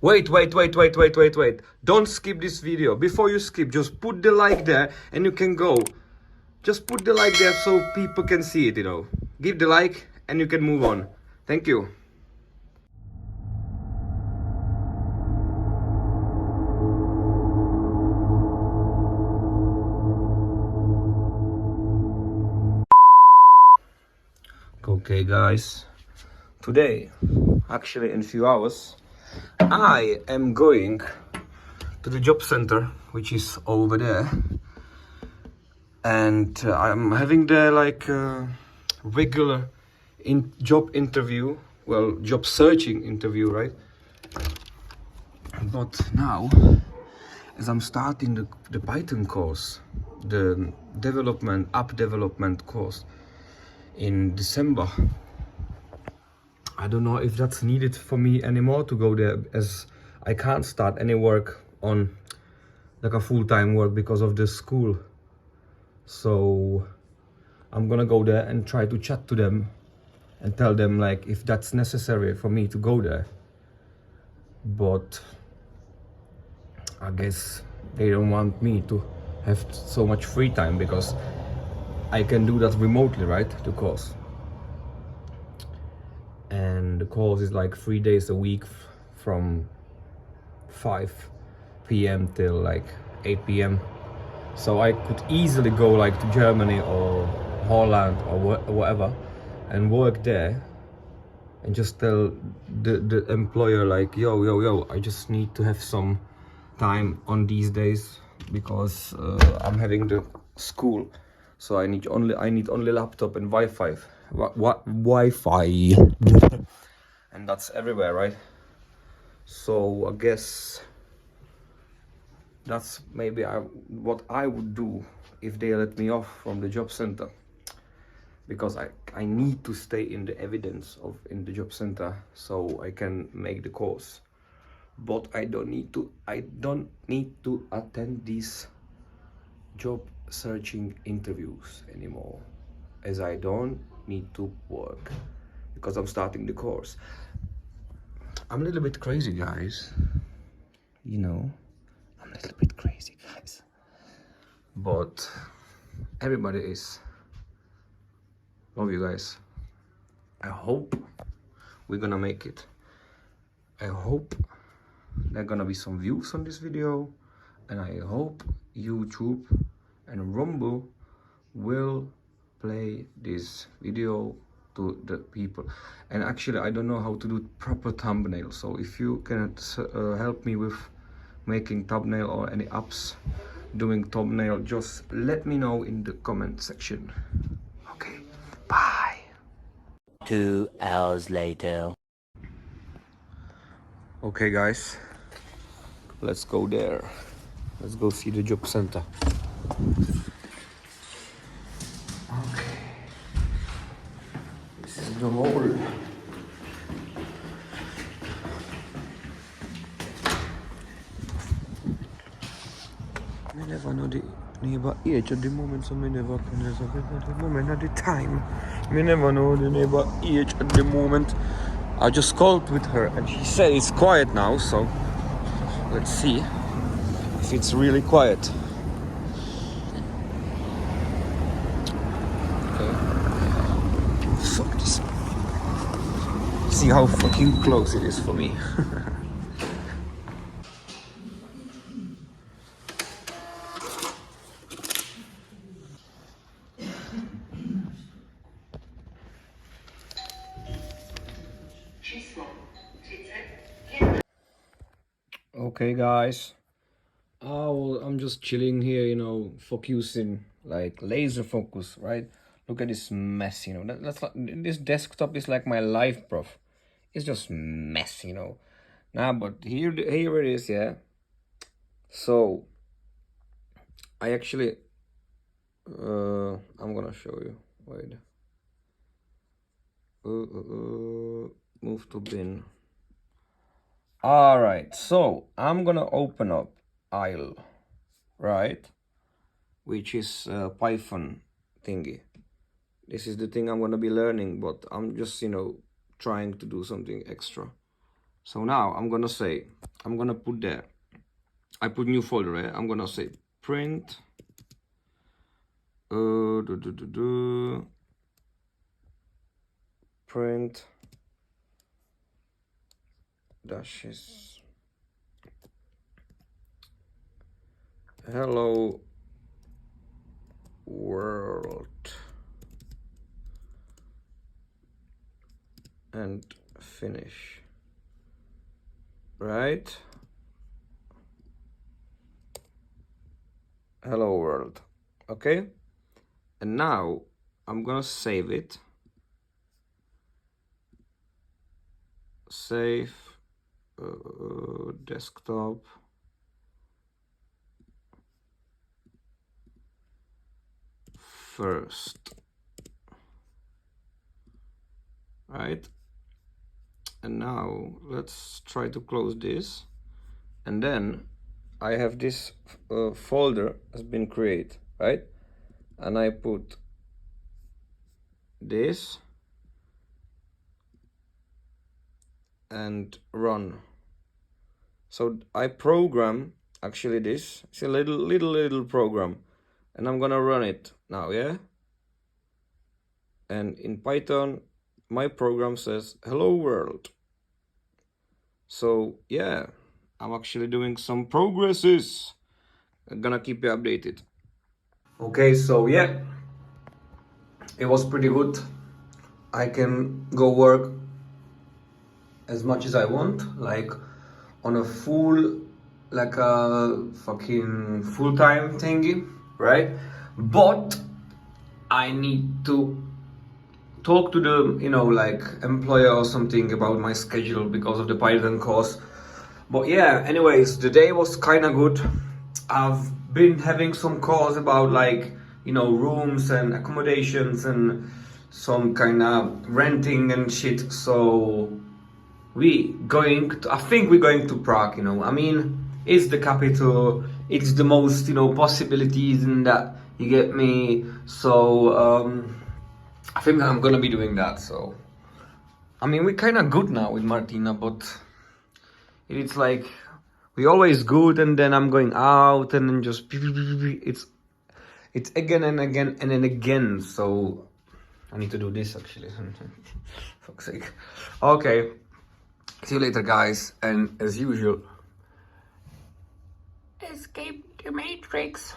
Wait. Don't skip this video. Before you skip, just put the like there and you can go. Just put the like there so people can see it, you know. Give the like and you can move on. Thank you. Okay guys, today, actually in a few hours, I am going to the job center, which is over there, and I'm having the regular job interview, well, job searching interview, right? But now, as I'm starting the Python course, the app development course in December, I don't know if that's needed for me anymore to go there, as I can't start any work on like a full-time work because of the school. So I'm gonna go there and try to chat to them and tell them like if that's necessary for me to go there. But I guess they don't want me to have so much free time because I can do that remotely, right? The course. And the course is like 3 days a week from 5 p.m. till like 8 p.m. So I could easily go like to Germany or Holland or whatever and work there and just tell the employer like, yo, I just need to have some time on these days because I'm having the school, so I need only laptop and Wi-Fi. Wi-Fi and that's everywhere, right? So I guess that's maybe what I would do if they let me off from the job center, because I need to stay in the evidence in the job center so I can make the course. But I don't need to attend these job searching interviews anymore, as I don't need to work because I'm starting the course. I'm a little bit crazy, guys, you know. I'm a little bit crazy, guys, but everybody is. Love you guys. I hope we're gonna make it. I hope there are gonna be some views on this video, and I hope YouTube and Rumble will play this video to the people. And actually, I don't know how to do proper thumbnail, so if you can help me with making thumbnail or any apps doing thumbnail, just let me know in the comment section. Okay, bye. 2 hours later. Okay guys, let's go there. Let's go see the job center. Okay, this is the hall. I never know the neighbor age at the moment, so I never can at the moment at the time. I never know the neighbor age at the moment. I just called with her and she said it's quiet now, so let's see if it's really quiet. Okay. Fuck this. See how fucking close it is for me. Okay guys, well, I'm just chilling here, you know, focusing, like laser focus, right? Look at this mess, you know. That's like, this desktop is like my life, bro. It's just mess, you know. Nah, but here it is, yeah. So I actually I'm gonna show you. Wait. Move to bin. All right, so I'm gonna open up ISLE, right? Which is Python thingy. This is the thing I'm gonna be learning, but I'm just, you know, trying to do something extra. So now I'm gonna put there, I put new folder, right? I'm gonna say print print dashes hello world and finish, right? Hello world. Okay, and now I'm gonna save it. Save desktop. First, right? And now let's try to close this, and then I have this folder has been created, right? And I put this and run. So I program actually this. It's a little program, and I'm gonna run it now, yeah? And in Python, my program says hello world. So yeah, I'm actually doing some progresses. I'm gonna keep you updated. Okay, so yeah, it was pretty good. I can go work as much as I want, like on a full, like a fucking full-time thingy, right? But I need to talk to the, you know, like employer or something about my schedule because of the Python course. But yeah, anyways, the day was kind of good. I've been having some calls about, like, you know, rooms and accommodations and some kind of renting and shit. So I think we're going to Prague, you know. I mean, it's the capital, it's the most, you know, possibilities in that, you get me. So I think I'm gonna be doing that. So I mean, we're kind of good now with Martina, but it's like we always good, and then I'm going out, and then just it's again and again and then again. So I need to do this actually. Fuck's sake. Okay, see you later, guys, and as usual, escape the matrix.